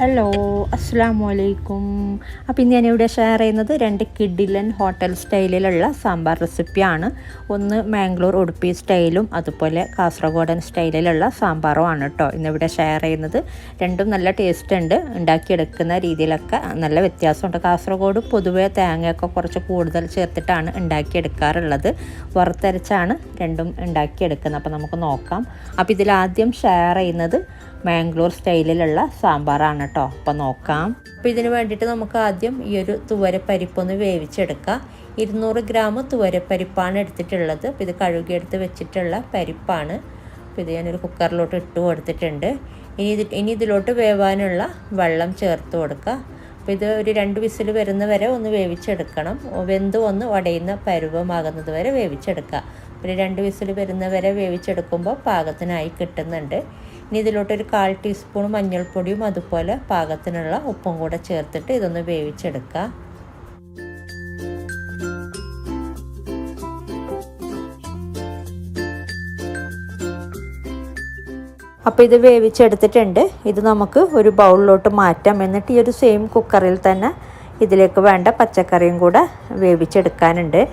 Hello, അസ്സലാമു അലൈക്കും. അപ്പോൾ ഇന്ന് ഞാനിവിടെ ഷെയർ ചെയ്യുന്നത് 2 കിഡിലൻ ഹോട്ടൽ സ്റ്റൈലിലുള്ള സാമ്പാർ റെസിപ്പിയാണ്. ഒന്ന് മാംഗ്ലൂർ ഉടുപ്പി സ്റ്റൈലും അതുപോലെ കാസർഗോഡൻ സ്റ്റൈലിലുള്ള സാമ്പാറും ആണ് കേട്ടോ ഇന്നിവിടെ ഷെയർ ചെയ്യുന്നത്. രണ്ടും നല്ല ടേസ്റ്റ് ഉണ്ട്, ഉണ്ടാക്കിയെടുക്കുന്ന രീതിയിലൊക്കെ നല്ല വ്യത്യാസമുണ്ട്. കാസർഗോഡ് പൊതുവേ തേങ്ങയൊക്കെ കുറച്ച് കൂടുതൽ ചേർത്തിട്ടാണ് ഉണ്ടാക്കിയെടുക്കാറുള്ളത്. വറുത്തരച്ചാണ് രണ്ടും ഉണ്ടാക്കിയെടുക്കുന്നത്. അപ്പോൾ നമുക്ക് നോക്കാം. അപ്പോൾ ഇതിലാദ്യം ഷെയർ ചെയ്യുന്നത് മാംഗ്ലൂർ സ്റ്റൈലിലുള്ള സാമ്പാറാണ് കേട്ടോ. അപ്പോൾ നോക്കാം. അപ്പോൾ ഇതിന് വേണ്ടിയിട്ട് നമുക്ക് ആദ്യം ഈ ഒരു തുവരപ്പരിപ്പൊന്ന് വേവിച്ചെടുക്കാം. 200 ഗ്രാം തുവരപ്പരിപ്പാണ് എടുത്തിട്ടുള്ളത്. അപ്പോൾ ഇത് കഴുകിയെടുത്ത് വെച്ചിട്ടുള്ള പരിപ്പാണ്. അപ്പോൾ ഇത് ഞാനൊരു കുക്കറിലോട്ട് ഇട്ട് കൊടുത്തിട്ടുണ്ട്. ഇനി ഇതിലോട്ട് വേവാനുള്ള വെള്ളം ചേർത്ത് കൊടുക്കുക. അപ്പോൾ ഇത് ഒരു 2 വിസിൽ വരുന്ന വരെ ഒന്ന് വേവിച്ചെടുക്കണം. വെന്ത് ഒന്ന് ഉടയുന്ന പരുവമാകുന്നത് വരെ വേവിച്ചെടുക്കുക. ഒരു 2 വിസിൽ വരുന്ന വരെ വേവിച്ചെടുക്കുമ്പോൾ പാകത്തിനായി കിട്ടുന്നുണ്ട്. ഇനി ഇതിലോട്ടൊരു 1/4 ടീസ്പൂൺ മഞ്ഞൾപ്പൊടിയും അതുപോലെ പാകത്തിനുള്ള ഉപ്പും കൂടെ ചേർത്തിട്ട് ഇതൊന്ന് വേവിച്ചെടുക്കുക. അപ്പോൾ ഇത് വേവിച്ചെടുത്തിട്ടുണ്ട്. ഇത് നമുക്ക് ഒരു ബൗളിലോട്ട് മാറ്റാം. എന്നിട്ട് ഈ ഒരു സെയിം കുക്കറിൽ തന്നെ ഇതിലേക്ക് വേണ്ട പച്ചക്കറിയും കൂടെ വേവിച്ചെടുക്കാനുണ്ട്.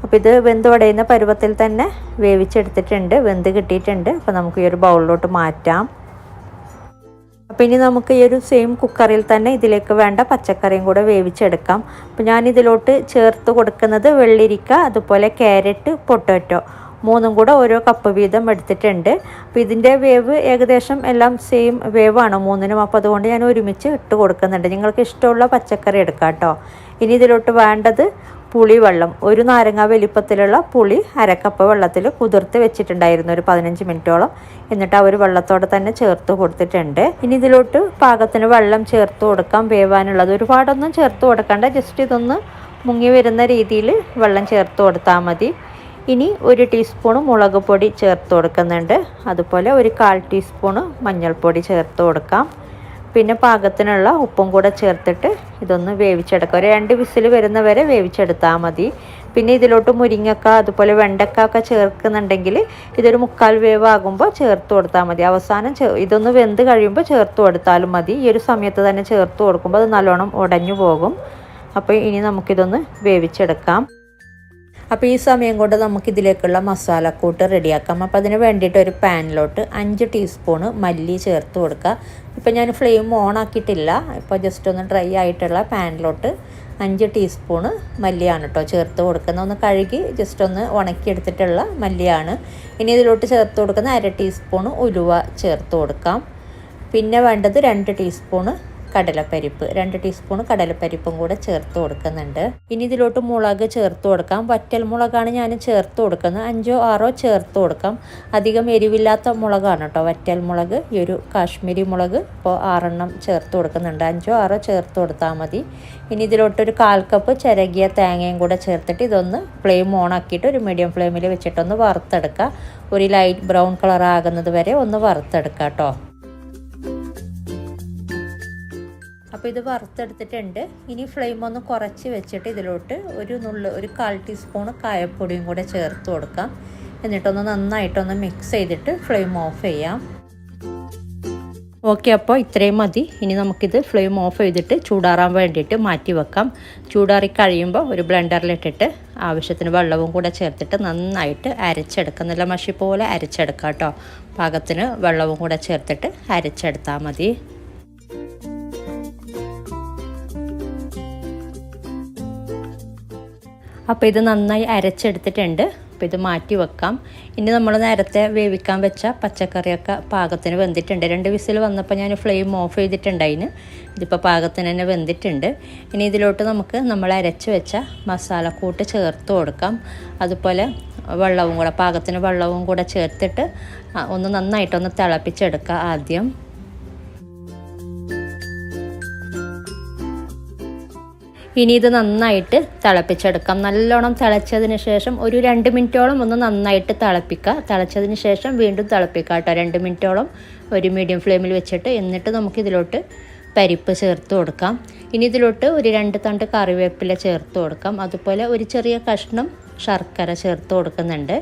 അപ്പോൾ ഇത് വെന്ത് ഉടയുന്ന പരുവത്തിൽ തന്നെ വേവിച്ചെടുത്തിട്ടുണ്ട്, വെന്ത് കിട്ടിയിട്ടുണ്ട്. അപ്പോൾ നമുക്ക് ഈ ഒരു ബൗളിലോട്ട് മാറ്റാം. അപ്പോൾ ഇനി നമുക്ക് ഈ ഒരു സെയിം കുക്കറിൽ തന്നെ ഇതിലേക്ക് വേണ്ട പച്ചക്കറിയും കൂടെ വേവിച്ചെടുക്കാം. അപ്പോൾ ഞാനിതിലോട്ട് ചേർത്ത് കൊടുക്കുന്നത് വെള്ളരിക്ക, അതുപോലെ ക്യാരറ്റ്, പൊട്ടാറ്റോ 3ഉം കൂടെ ഓരോ കപ്പ് വീതം എടുത്തിട്ടുണ്ട്. അപ്പോൾ ഇതിൻ്റെ വേവ് ഏകദേശം എല്ലാം സെയിം വേവാണ് 3നും. അപ്പോൾ അതുകൊണ്ട് ഞാൻ ഒരുമിച്ച് ഇട്ട് കൊടുക്കുന്നുണ്ട്. നിങ്ങൾക്ക് ഇഷ്ടമുള്ള പച്ചക്കറി എടുക്കാം കേട്ടോ. ഇനി ഇതിലോട്ട് വേണ്ടത് പുളിവെള്ളം. ഒരു നാരങ്ങ വലിപ്പത്തിലുള്ള പുളി 1/2 കപ്പ് വെള്ളത്തിൽ കുതിർത്ത് വെച്ചിട്ടുണ്ടായിരുന്നു ഒരു 15 മിനിറ്റോളം. എന്നിട്ട് ആ ഒരു വെള്ളത്തോടെ തന്നെ ചേർത്ത് കൊടുത്തിട്ടുണ്ട്. ഇനി ഇതിലോട്ട് പാകത്തിന് വെള്ളം ചേർത്ത് കൊടുക്കാം വേവാനുള്ളത്. ഒരുപാടൊന്നും ചേർത്ത് കൊടുക്കണ്ട, ജസ്റ്റ് ഇതൊന്ന് മുങ്ങി വരുന്ന രീതിയിൽ വെള്ളം ചേർത്ത് കൊടുത്താൽ മതി. ഇനി 1 ടീസ്പൂൺ മുളക് പൊടി ചേർത്ത് കൊടുക്കുന്നുണ്ട്. അതുപോലെ ഒരു 1/4 ടീസ്പൂൺ മഞ്ഞൾപ്പൊടി ചേർത്ത് കൊടുക്കാം. പിന്നെ പാകത്തിനുള്ള ഉപ്പും കൂടെ ചേർത്തിട്ട് ഇതൊന്ന് വേവിച്ചെടുക്കുക. ഒരു 2 വിസിൽ വരുന്ന വരെ വേവിച്ചെടുത്താൽ മതി. പിന്നെ ഇതിലോട്ട് മുരിങ്ങക്ക അതുപോലെ വെണ്ടക്ക ഒക്കെ ചേർക്കുന്നുണ്ടെങ്കിൽ ഇതൊരു 1/4 വേവാകുമ്പോൾ ചേർത്ത് കൊടുത്താൽ മതി. അവസാനം ഇതൊന്ന് വെന്ത് കഴിയുമ്പോൾ ചേർത്ത് കൊടുത്താലും മതി. ഈ ഒരു സമയത്ത് തന്നെ ചേർത്ത് കൊടുക്കുമ്പോൾ അത് നല്ലോണം ഉടഞ്ഞു പോകും. അപ്പോൾ ഇനി നമുക്കിതൊന്ന് വേവിച്ചെടുക്കാം. അപ്പോൾ ഈ സമയം കൊണ്ട് നമുക്കിതിലേക്കുള്ള മസാലക്കൂട്ട് റെഡിയാക്കാം. അപ്പോൾ അതിന് വേണ്ടിയിട്ട് ഒരു പാനിലോട്ട് 5 ടീസ്പൂണ് മല്ലി ചേർത്ത് കൊടുക്കുക. ഇപ്പോൾ ഞാൻ ഫ്ലെയിം ഓൺ ആക്കിയിട്ടില്ല. ഇപ്പോൾ ജസ്റ്റ് ഒന്ന് ഡ്രൈ ആയിട്ടുള്ള പാനിലോട്ട് 5 ടീസ്പൂണ് മല്ലിയാണ് കേട്ടോ ചേർത്ത് കൊടുക്കുന്നത്. ഒന്ന് കഴുകി ജസ്റ്റ് ഒന്ന് ഉണക്കിയെടുത്തിട്ടുള്ള മല്ലിയാണ്. ഇനി ഇതിലോട്ട് ചേർത്ത് കൊടുക്കുന്ന 1/2 ടീസ്പൂണ് ഉലുവ ചേർത്ത് കൊടുക്കാം. പിന്നെ വേണ്ടത് 2 ടീസ്പൂണ് കടലപ്പരിപ്പ്, 2 ടീസ്പൂൺ കടലപ്പരിപ്പും കൂടെ ചേർത്ത് കൊടുക്കുന്നുണ്ട്. ഇനി ഇതിലോട്ട് മുളക് ചേർത്ത് കൊടുക്കാം. വറ്റൽ മുളകാണ് ഞാൻ ചേർത്ത് കൊടുക്കുന്നത്. 5ഓ 6ഓ ചേർത്ത് കൊടുക്കാം. അധികം എരിവില്ലാത്ത മുളകാണ് കേട്ടോ വറ്റൽ മുളക്. ഈ ഒരു കാശ്മീരി മുളക് ഇപ്പോൾ 6 ചേർത്ത് കൊടുക്കുന്നുണ്ട്. 5ഓ 6ഓ ചേർത്ത് കൊടുത്താൽ മതി. ഇനി ഇതിലോട്ടൊരു 1/4 കപ്പ് ചിരകിയ തേങ്ങയും കൂടെ ചേർത്തിട്ട് ഇതൊന്ന് ഫ്ലെയിം ഓൺ ആക്കിയിട്ട് ഒരു മീഡിയം ഫ്ലെയിമിൽ വെച്ചിട്ടൊന്ന് വറുത്തെടുക്കുക. ഒരു ലൈറ്റ് ബ്രൗൺ കളർ ആകുന്നത് വരെ ഒന്ന് വറുത്തെടുക്കുക കേട്ടോ. അപ്പോൾ ഇത് വറുത്തെടുത്തിട്ടുണ്ട്. ഇനി ഫ്ലെയിം ഒന്ന് കുറച്ച് വെച്ചിട്ട് ഇതിലോട്ട് ഒരു 1/4 ടീസ്പൂൺ കായപ്പൊടിയും കൂടെ ചേർത്ത് കൊടുക്കാം. എന്നിട്ടൊന്ന് നന്നായിട്ടൊന്ന് മിക്സ് ചെയ്തിട്ട് ഫ്ലെയിം ഓഫ് ചെയ്യാം. ഓക്കെ, അപ്പോൾ ഇത്രയും മതി. ഇനി നമുക്കിത് ഫ്ലെയിം ഓഫ് ചെയ്തിട്ട് ചൂടാറാൻ വേണ്ടിയിട്ട് മാറ്റി വെക്കാം. ചൂടാറി കഴിയുമ്പോൾ ഒരു ബ്ലെൻഡറിലിട്ടിട്ട് ആവശ്യത്തിന് വെള്ളവും കൂടെ ചേർത്തിട്ട് നന്നായിട്ട് അരച്ചെടുക്കാം. നല്ല മഷി പോലെ അരച്ചെടുക്കാം കേട്ടോ. പാകത്തിന് വെള്ളവും കൂടെ ചേർത്തിട്ട് അരച്ചെടുത്താൽ മതി. അപ്പോൾ ഇത് നന്നായി അരച്ചെടുത്തിട്ടുണ്ട്. അപ്പോൾ ഇത് മാറ്റി വെക്കാം. ഇനി നമ്മൾ നേരത്തെ വേവിക്കാൻ വെച്ച പച്ചക്കറിയൊക്കെ പാകത്തിന് വെന്തിട്ടുണ്ട്. 2 വിസിൽ വന്നപ്പോൾ ഞാൻ ഫ്ലെയിം ഓഫ് ചെയ്തിട്ടുണ്ടായിന്. ഇതിപ്പോൾ പാകത്തിന് തന്നെ വെന്തിട്ടുണ്ട്. ഇനി ഇതിലോട്ട് നമുക്ക് നമ്മൾ അരച്ച് വെച്ച മസാലക്കൂട്ട് ചേർത്ത് കൊടുക്കാം. അതുപോലെ വെള്ളവും കൂടെ പാകത്തിന് വെള്ളവും കൂടെ ചേർത്തിട്ട് ഒന്ന് നന്നായിട്ടൊന്ന് തിളപ്പിച്ചെടുക്കുക ആദ്യം. ഇനി ഇത് നന്നായിട്ട് തിളപ്പിച്ചെടുക്കാം. നല്ലോണം തിളച്ചതിന് ശേഷം ഒരു 2 മിനിറ്റോളം ഒന്ന് നന്നായിട്ട് തിളപ്പിക്കുക. തിളച്ചതിന് ശേഷം വീണ്ടും തിളപ്പിക്കുക കേട്ടോ. 2 മിനിറ്റോളം ഒരു മീഡിയം ഫ്ലെയിമിൽ വെച്ചിട്ട്. എന്നിട്ട് നമുക്കിതിലോട്ട് പരിപ്പ് ചേർത്ത് കൊടുക്കാം. ഇനി ഇതിലോട്ട് ഒരു 2 തണ്ട് കറിവേപ്പില ചേർത്ത് കൊടുക്കാം. അതുപോലെ ഒരു ചെറിയ കഷ്ണം ശർക്കര ചേർത്ത് കൊടുക്കുന്നുണ്ട്.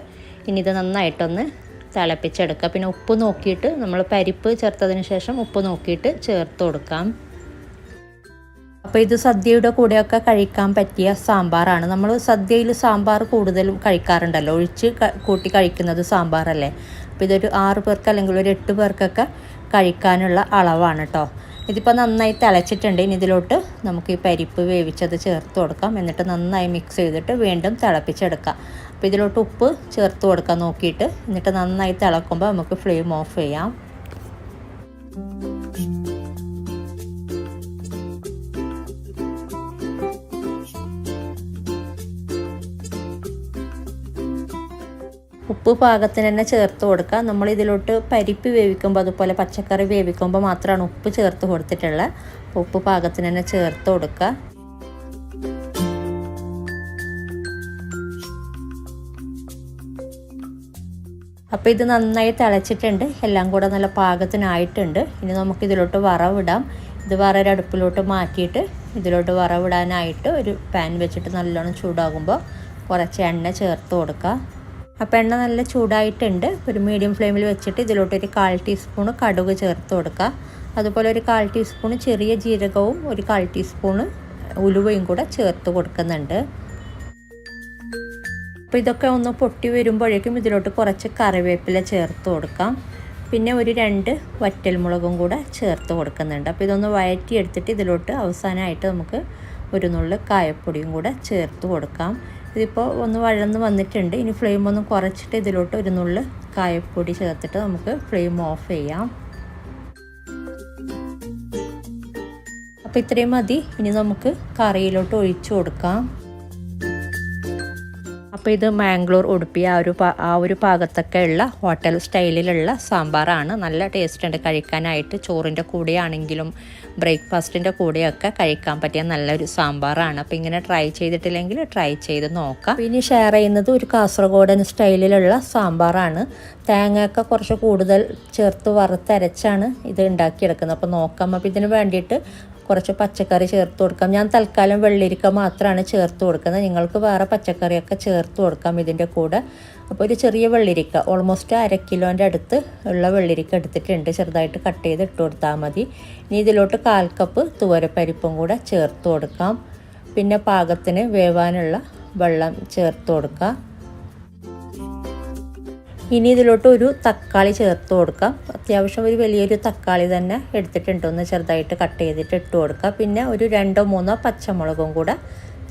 ഇനി ഇത് നന്നായിട്ടൊന്ന് തിളപ്പിച്ചെടുക്കുക. പിന്നെ ഉപ്പ് നോക്കിയിട്ട് നമ്മൾ പരിപ്പ് ചേർത്തതിന് ശേഷം ഉപ്പ് നോക്കിയിട്ട് ചേർത്ത് കൊടുക്കാം. അപ്പോൾ ഇത് സദ്യയുടെ കൂടെയൊക്കെ കഴിക്കാൻ പറ്റിയ സാമ്പാറാണ്. നമ്മൾ സദ്യയിൽ സാമ്പാർ കൂടുതലും കഴിക്കാറുണ്ടല്ലോ, ഒഴിച്ച് കൂട്ടി കഴിക്കുന്നത് സാമ്പാറല്ലേ. അപ്പോൾ ഇതൊരു 6 പേർക്ക് അല്ലെങ്കിൽ ഒരു 8 പേർക്കൊക്കെ കഴിക്കാനുള്ള അളവാണ് കേട്ടോ. ഇതിപ്പോൾ നന്നായി തിളച്ചിട്ടുണ്ട്. ഇനി ഇതിലോട്ട് നമുക്ക് ഈ പരിപ്പ് വേവിച്ചത് ചേർത്ത് കൊടുക്കാം. എന്നിട്ട് നന്നായി മിക്സ് ചെയ്തിട്ട് വീണ്ടും തിളപ്പിച്ചെടുക്കാം. അപ്പോൾ ഇതിലോട്ട് ഉപ്പ് ചേർത്ത് കൊടുക്കാം നോക്കിയിട്ട്. എന്നിട്ട് നന്നായി തിളക്കുമ്പോൾ നമുക്ക് ഫ്ലെയിം ഓഫ് ചെയ്യാം. ഉപ്പ് പാകത്തിന് തന്നെ ചേർത്ത് കൊടുക്കുക. നമ്മൾ ഇതിലോട്ട് പരിപ്പ് വേവിക്കുമ്പോൾ അതുപോലെ പച്ചക്കറി വേവിക്കുമ്പോൾ മാത്രമാണ് ഉപ്പ് ചേർത്ത് കൊടുത്തിട്ടുള്ളത്. ഉപ്പ് പാകത്തിന് തന്നെ ചേർത്ത് കൊടുക്കുക. അപ്പോൾ ഇത് നന്നായി തിളച്ചിട്ടുണ്ട്, എല്ലാം കൂടെ നല്ല പാകത്തിനായിട്ടുണ്ട്. ഇനി നമുക്കിതിലോട്ട് വറവിടാം. ഇത് വേറൊരു അടുപ്പിലോട്ട് മാറ്റിയിട്ട് ഇതിലോട്ട് വറവിടാനായിട്ട് ഒരു പാൻ വെച്ചിട്ട് നല്ലോണം ചൂടാകുമ്പോൾ കുറച്ച് എണ്ണ ചേർത്ത് കൊടുക്കുക. അപ്പോൾ എണ്ണ നല്ല ചൂടായിട്ടുണ്ട്. ഒരു മീഡിയം ഫ്ലെയിമിൽ വെച്ചിട്ട് ഇതിലോട്ട് ഒരു 1/4 ടീസ്പൂൺ കടുക് ചേർത്ത് കൊടുക്കുക. അതുപോലെ ഒരു 1/4 ടീസ്പൂൺ ചെറിയ ജീരകവും ഒരു 1/4 ടീസ്പൂൺ ഉലുവയും കൂടെ ചേർത്ത് കൊടുക്കുന്നുണ്ട്. അപ്പോൾ ഇതൊക്കെ ഒന്ന് പൊട്ടി വരുമ്പോഴേക്കും ഇതിലോട്ട് കുറച്ച് കറിവേപ്പില ചേർത്ത് കൊടുക്കാം. പിന്നെ ഒരു 2 വറ്റൽമുളകും കൂടെ ചേർത്ത് കൊടുക്കുന്നുണ്ട്. അപ്പോൾ ഇതൊന്ന് വഴറ്റിയെടുത്തിട്ട് ഇതിലോട്ട് അവസാനമായിട്ട് നമുക്ക് ഒരു നുള്ള് കായപ്പൊടിയും കൂടെ ചേർത്ത് കൊടുക്കാം. ഇതിപ്പോൾ ഒന്ന് വഴന്ന് വന്നിട്ടുണ്ട്. ഇനി ഫ്ലെയിം ഒന്ന് കുറച്ചിട്ട് ഇതിലോട്ട് ഒരു നുള്ള് കായപ്പൊടി ചേർത്തിട്ട് നമുക്ക് ഫ്ലെയിം ഓഫ് ചെയ്യാം. അപ്പോൾ ഇത്രയും മതി. ഇനി നമുക്ക് കറിയിലോട്ട് ഒഴിച്ചു കൊടുക്കാം. അപ്പോൾ ഇത് മാംഗ്ലൂർ, ഉടുപ്പി ആ ഒരു ഭാഗത്തൊക്കെ ഉള്ള ഹോട്ടൽ സ്റ്റൈലിലുള്ള സാമ്പാറാണ്. നല്ല ടേസ്റ്റ് ഉണ്ട് കഴിക്കാനായിട്ട്. ചോറിൻ്റെ കൂടെയാണെങ്കിലും ബ്രേക്ക്ഫാസ്റ്റിൻ്റെ കൂടെയൊക്കെ കഴിക്കാൻ പറ്റിയ നല്ലൊരു സാമ്പാറാണ്. അപ്പോൾ ഇങ്ങനെ ട്രൈ ചെയ്തിട്ടില്ലെങ്കിൽ ട്രൈ ചെയ്ത് നോക്കാം. പിന്നെ ഷെയർ ചെയ്യുന്നത് ഒരു കാസർഗോഡൻ സ്റ്റൈലിലുള്ള സാമ്പാറാണ്. തേങ്ങയൊക്കെ കുറച്ച് കൂടുതൽ ചേർത്ത് വറുത്തരച്ചാണ് ഇത് ഉണ്ടാക്കിയെടുക്കുന്നത്. അപ്പോൾ നോക്കാം. അപ്പോൾ ഇതിന് വേണ്ടിയിട്ട് കുറച്ച് പച്ചക്കറി ചേർത്ത് കൊടുക്കാം. ഞാൻ തൽക്കാലം വെള്ളരിക്ക മാത്രമാണ് ചേർത്ത് കൊടുക്കുന്നത്. നിങ്ങൾക്ക് വേറെ പച്ചക്കറിയൊക്കെ ചേർത്ത് കൊടുക്കാം ഇതിൻ്റെ കൂടെ. അപ്പോൾ ഒരു ചെറിയ വെള്ളരിക്ക, ഓൾമോസ്റ്റ് 1/2 കിലോൻ്റെ അടുത്ത് ഉള്ള വെള്ളരിക്ക എടുത്തിട്ടുണ്ട്. ചെറുതായിട്ട് കട്ട് ചെയ്ത് ഇട്ട് കൊടുത്താൽ മതി. ഇനി ഇതിലോട്ട് 1/4 കപ്പ് തുവരപ്പരിപ്പും കൂടെ ചേർത്ത് കൊടുക്കാം. പിന്നെ പാകത്തിന് വേവാനുള്ള വെള്ളം ചേർത്ത് കൊടുക്കാം. ഇനി ഇതിലോട്ട് ഒരു തക്കാളി ചേർത്ത് കൊടുക്കാം. അത്യാവശ്യം ഒരു വലിയൊരു തക്കാളി തന്നെ എടുത്തിട്ടുണ്ട്. ഒന്ന് ചെറുതായിട്ട് കട്ട് ചെയ്തിട്ട് ഇട്ട് കൊടുക്കുക. പിന്നെ ഒരു 2-3 പച്ചമുളകും കൂടെ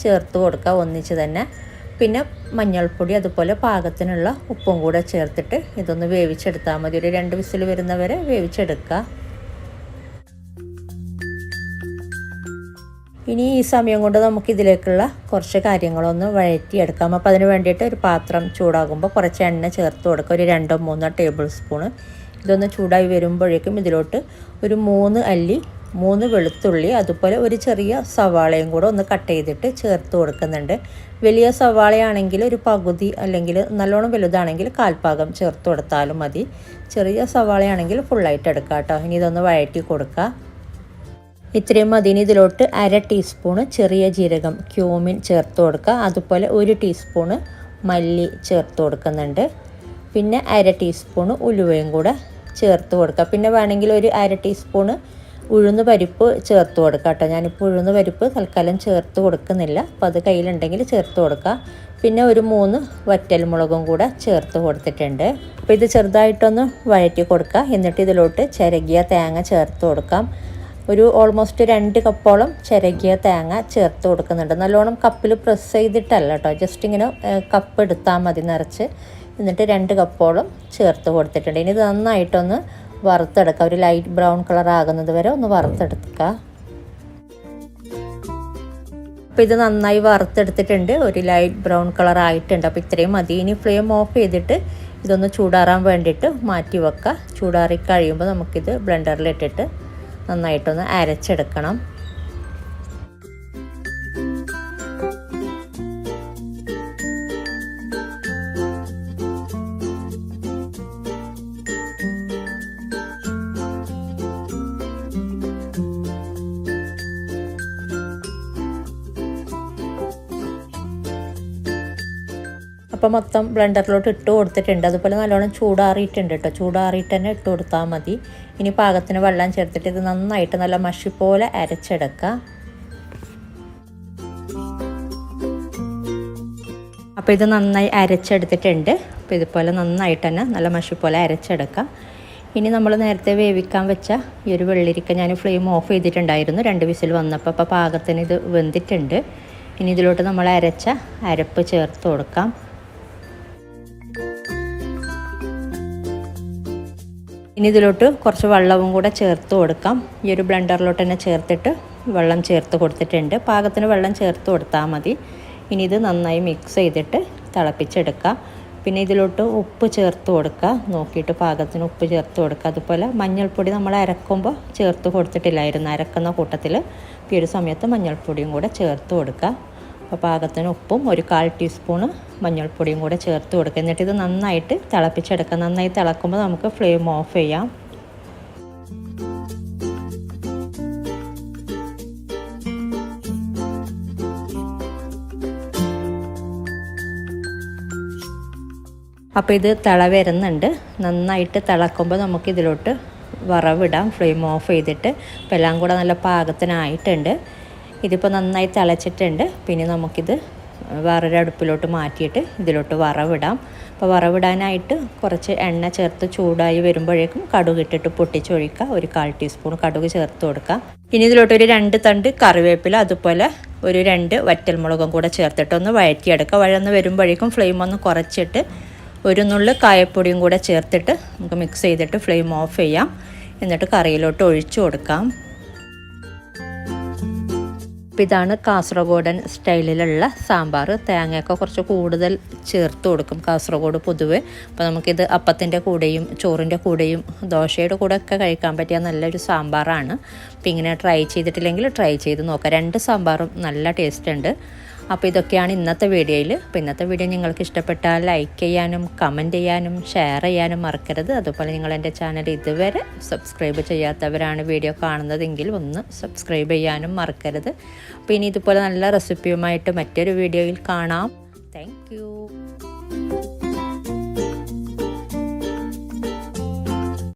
ചേർത്ത് കൊടുക്കുക ഒന്നിച്ച് തന്നെ. പിന്നെ മഞ്ഞൾപ്പൊടി അതുപോലെ പാകത്തിനുള്ള ഉപ്പും കൂടെ ചേർത്തിട്ട് ഇതൊന്ന് വേവിച്ചെടുത്താൽ മതി. ഒരു 2 വിസിൽ വരുന്നവരെ വേവിച്ചെടുക്കുക. ഇനി ഈ സമയം കൊണ്ട് നമുക്ക് ഇതിലേക്കുള്ള കുറച്ച് കാര്യങ്ങളൊന്ന് വഴറ്റിയെടുക്കാം. അപ്പോൾ അതിന് വേണ്ടിയിട്ട് ഒരു പാത്രം ചൂടാകുമ്പോൾ കുറച്ച് എണ്ണ ചേർത്ത് കൊടുക്കുക. ഒരു 2-3 ടേബിൾ സ്പൂണ്. ഇതൊന്ന് ചൂടായി വരുമ്പോഴേക്കും ഇതിലോട്ട് ഒരു 3 അല്ലി 3 വെളുത്തുള്ളി അതുപോലെ ഒരു ചെറിയ സവാളയും കൂടെ ഒന്ന് കട്ട് ചെയ്തിട്ട് ചേർത്ത് കൊടുക്കുന്നുണ്ട്. വലിയ സവാളയാണെങ്കിൽ ഒരു പകുതി, അല്ലെങ്കിൽ നല്ലോണം വലുതാണെങ്കിൽ 1/4 ഭാഗം ചേർത്ത് കൊടുത്താലും മതി. ചെറിയ സവാളയാണെങ്കിൽ ഫുള്ളായിട്ട് എടുക്കാം കേട്ടോ. ഇനി ഇതൊന്ന് വഴറ്റി കൊടുക്കുക. ഇത്രയും മതി. ഇതിലോട്ട് 1/2 ടീസ്പൂണ് ചെറിയ ജീരകം ക്യൂമിൻ ചേർത്ത് കൊടുക്കുക. അതുപോലെ 1 ടീസ്പൂണ് മല്ലി ചേർത്ത് കൊടുക്കുന്നുണ്ട്. പിന്നെ 1/2 ടീസ്പൂണ് ഉലുവയും കൂടെ ചേർത്ത് കൊടുക്കുക. പിന്നെ വേണമെങ്കിൽ ഒരു 1/2 ടീസ്പൂണ് ഉഴുന്ന് പരിപ്പ് ചേർത്ത് കൊടുക്കുക കേട്ടോ. ഞാനിപ്പോൾ ഉഴുന്ന് പരിപ്പ് തൽക്കാലം ചേർത്ത് കൊടുക്കുന്നില്ല. അപ്പോൾ അത് കയ്യിലുണ്ടെങ്കിൽ ചേർത്ത് കൊടുക്കുക. പിന്നെ ഒരു 3 വറ്റൽമുളകും കൂടെ ചേർത്ത് കൊടുത്തിട്ടുണ്ട്. അപ്പോൾ ഇത് ചെറുതായിട്ടൊന്ന് വഴറ്റി കൊടുക്കുക. എന്നിട്ട് ഇതിലോട്ട് ചിരകിയ തേങ്ങ ചേർത്ത് കൊടുക്കാം. ഒരു ഓൾമോസ്റ്റ് 2 കപ്പോളം ചിരകിയ തേങ്ങ ചേർത്ത് കൊടുക്കുന്നുണ്ട്. നല്ലോണം കപ്പിൽ പ്രസ് ചെയ്തിട്ടല്ല കേട്ടോ, ജസ്റ്റ് ഇങ്ങനെ കപ്പ് എടുത്താൽ മതി നിറച്ച്. എന്നിട്ട് 2 കപ്പോളം ചേർത്ത് കൊടുത്തിട്ടുണ്ട്. ഇനി ഇത് നന്നായിട്ടൊന്ന് വറുത്തെടുക്കുക. ഒരു ലൈറ്റ് ബ്രൗൺ കളർ ആകുന്നത് വരെ ഒന്ന് വറുത്തെടുക്കുക. അപ്പോൾ ഇത് നന്നായി വറുത്തെടുത്തിട്ടുണ്ട്. ഒരു ലൈറ്റ് ബ്രൗൺ കളർ ആയിട്ടുണ്ട്. അപ്പോൾ ഇത്രയും മതി. ഇനി ഫ്ലെയിം ഓഫ് ചെയ്തിട്ട് ഇതൊന്ന് ചൂടാറാൻ വേണ്ടിയിട്ട് മാറ്റി വെക്കുക. ചൂടാറി കഴിയുമ്പോൾ നമുക്കിത് ബ്ലെൻഡറിലിട്ടിട്ട് നന്നായിട്ടൊന്ന് അരച്ചെടുക്കണം. അപ്പോൾ മൊത്തം ബ്ലെൻഡറിലോട്ട് ഇട്ട് കൊടുത്തിട്ടുണ്ട്. അതുപോലെ നല്ലോണം ചൂടാറിയിട്ടുണ്ട് കേട്ടോ. ചൂടാറിയിട്ട് തന്നെ ഇട്ട് കൊടുത്താൽ മതി. ഇനി പാകത്തിന് വെള്ളം ചേർത്തിട്ട് ഇത് നന്നായിട്ട് നല്ല മഷി പോലെ അരച്ചെടുക്കുക. അപ്പോൾ ഇത് നന്നായി അരച്ചെടുത്തിട്ടുണ്ട്. അപ്പോൾ ഇതുപോലെ നന്നായിട്ട് തന്നെ നല്ല മഷി പോലെ അരച്ചെടുക്കാം. ഇനി നമ്മൾ നേരത്തെ വേവിക്കാൻ വെച്ച ഈ ഒരു വെള്ളരിക്ക ഞാൻ ഫ്ലെയിം ഓഫ് ചെയ്തിട്ടുണ്ടായിരുന്നു 2 വിസിൽ വന്നപ്പോൾ. അപ്പോൾ പാകത്തിന് ഇത് വെന്തിട്ടുണ്ട്. ഇനി ഇതിലോട്ട് നമ്മൾ അരച്ച അരപ്പ് ചേർത്ത് കൊടുക്കാം. ഇനി ഇതിലോട്ട് കുറച്ച് വെള്ളവും കൂടെ ചേർത്ത് കൊടുക്കാം. ഈ ഒരു ബ്ലെൻഡറിലോട്ട് തന്നെ ചേർത്തിട്ട് വെള്ളം ചേർത്ത് കൊടുത്തിട്ടുണ്ട്. പാകത്തിന് വെള്ളം ചേർത്ത് കൊടുത്താൽ മതി. ഇനി ഇത് നന്നായി മിക്സ് ചെയ്തിട്ട് തിളപ്പിച്ചെടുക്കാം. പിന്നെ ഇതിലോട്ട് ഉപ്പ് ചേർത്ത് കൊടുക്കുക, നോക്കിയിട്ട് പാകത്തിന് ഉപ്പ് ചേർത്ത് കൊടുക്കുക. അതുപോലെ മഞ്ഞൾപ്പൊടി നമ്മൾ അരക്കുമ്പോൾ ചേർത്ത് കൊടുത്തിട്ടില്ലായിരുന്നു, അരക്കുന്ന കൂട്ടത്തിൽ. ഈ ഒരു സമയത്ത് മഞ്ഞൾപ്പൊടിയും കൂടെ ചേർത്ത് കൊടുക്കുക. അപ്പോൾ പാകത്തിന് ഉപ്പും 1/4 ടീസ്പൂണ് മഞ്ഞൾപ്പൊടിയും കൂടെ ചേർത്ത് കൊടുക്കുക. എന്നിട്ട് ഇത് നന്നായിട്ട് തിളപ്പിച്ചെടുക്കുക. നന്നായി തിളക്കുമ്പോൾ നമുക്ക് ഫ്ലെയിം ഓഫ് ചെയ്യാം. അപ്പോൾ ഇത് തിള വരുന്നുണ്ട്. നന്നായിട്ട് തിളക്കുമ്പോൾ നമുക്കിതിലോട്ട് വറവിടാം, ഫ്ലെയിം ഓഫ് ചെയ്തിട്ട്. അപ്പോൾ എല്ലാം കൂടെ നല്ല പാകത്തിനായിട്ടുണ്ട്. ഇതിപ്പോൾ നന്നായി തിളച്ചിട്ടുണ്ട്. പിന്നെ നമുക്കിത് വേറൊരു അടുപ്പിലോട്ട് മാറ്റിയിട്ട് ഇതിലോട്ട് വറവിടാം. അപ്പോൾ വറവിടാനായിട്ട് കുറച്ച് എണ്ണ ചേർത്ത് ചൂടായി വരുമ്പോഴേക്കും കടുക് ഇട്ടിട്ട് പൊട്ടിച്ചൊഴിക്കുക. 1/4 ടീസ്പൂൺ കടുക് ചേർത്ത് കൊടുക്കുക. ഇനി ഇതിലോട്ട് ഒരു 2 തണ്ട് കറിവേപ്പില, അതുപോലെ ഒരു 2 വറ്റൽമുളകും കൂടെ ചേർത്തിട്ട് ഒന്ന് വഴറ്റിയെടുക്കുക. വഴന്ന് വരുമ്പോഴേക്കും ഫ്ലെയിം ഒന്ന് കുറച്ചിട്ട് ഒരു നുള്ളു കായപ്പൊടിയും കൂടെ ചേർത്തിട്ട് നമുക്ക് മിക്സ് ചെയ്തിട്ട് ഫ്ലെയിം ഓഫ് ചെയ്യാം. എന്നിട്ട് കറിയിലോട്ട് ഒഴിച്ചു കൊടുക്കാം. അപ്പോൾ ഇതാണ് കാസർഗോഡൻ സ്റ്റൈലിലുള്ള സാമ്പാർ. തേങ്ങയൊക്കെ കുറച്ച് കൂടുതൽ ചേർത്ത് കൊടുക്കും കാസർഗോഡ് പൊതുവെ. അപ്പോൾ നമുക്കിത് അപ്പത്തിൻ്റെ കൂടെയും ചോറിൻ്റെ കൂടെയും ദോശയുടെ കൂടെ ഒക്കെ കഴിക്കാൻ പറ്റിയ നല്ലൊരു സാമ്പാറാണ്. അപ്പോൾ ഇങ്ങനെ ട്രൈ ചെയ്തിട്ടില്ലെങ്കിൽ ട്രൈ ചെയ്ത് നോക്കാം. 2 സാമ്പാറും നല്ല ടേസ്റ്റ് ഉണ്ട്. അപ്പോൾ ഇതൊക്കെയാണ് ഇന്നത്തെ വീഡിയോയിൽ. അപ്പോൾ ഇന്നത്തെ വീഡിയോ നിങ്ങൾക്ക് ഇഷ്ടപ്പെട്ടാൽ ലൈക്ക് ചെയ്യാനും കമൻറ്റ് ചെയ്യാനും ഷെയർ ചെയ്യാനും മറക്കരുത്. അതുപോലെ നിങ്ങൾ എൻ്റെ ചാനൽ ഇതുവരെ സബ്സ്ക്രൈബ് ചെയ്യാത്തവരാണ് വീഡിയോ കാണുന്നതെങ്കിൽ ഒന്ന് സബ്സ്ക്രൈബ് ചെയ്യാനും മറക്കരുത്. അപ്പോൾ ഇനി ഇതുപോലെ നല്ല റെസിപ്പിയുമായിട്ട് മറ്റൊരു വീഡിയോയിൽ കാണാം. Thank you.